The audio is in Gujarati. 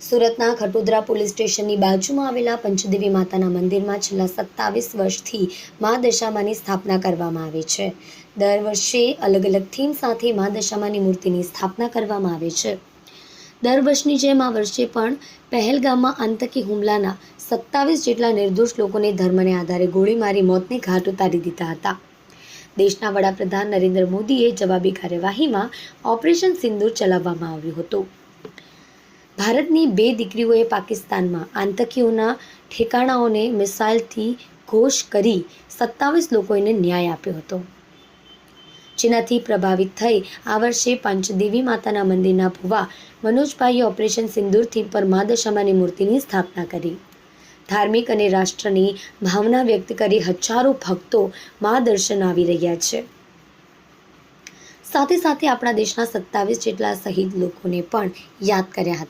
સુરતના ખટોદરા પોલીસ સ્ટેશનની બાજુમાં આવેલા પંચદેવી માતાના મંદિરમાં છેલ્લા 27 વર્ષથી મા દશામાની સ્થાપના કરવામાં આવે છે. દર વર્ષે અલગ અલગ થીમ સાથે મા દશામાની મૂર્તિની સ્થાપના કરવામાં આવે છે. દર વર્ષની જેમ આ વર્ષે પણ પહેલગામમાં આતંકી હુમલાના 27 જેટલા નિર્દોષ લોકોને ધર્મને આધારે ગોળી મારી મોતને ઘાટ ઉતારી દીધા હતા. દેશના વડાપ્રધાન નરેન્દ્ર મોદીએ જવાબી કાર્યવાહીમાં ઓપરેશન સિંદૂર ચલાવવામાં આવ્યું હતું. ભારતની 2 દીકરીઓએ પાકિસ્તાનમાં આતંકીઓના ઠેકાણાઓને મિસાઇલથી ઘોષ કરી 27 લોકોને ન્યાય આપ્યો હતો, જેનાથી પ્રભાવિત થઈ આ વર્ષે પંચદેવી માતાના મંદિરના ભુવા મનોજભાઈએ ઓપરેશન સિંદૂર થીમ પર મા દશામાની મૂર્તિની સ્થાપના કરી. ધાર્મિક અને રાષ્ટ્રની ભાવના વ્યક્ત કરી હજારો ભક્તો મા દર્શન આવી રહ્યા છે. સાથે સાથે આપણા દેશના 27 જેટલા શહીદ લોકોને પણ યાદ કર્યા હતા.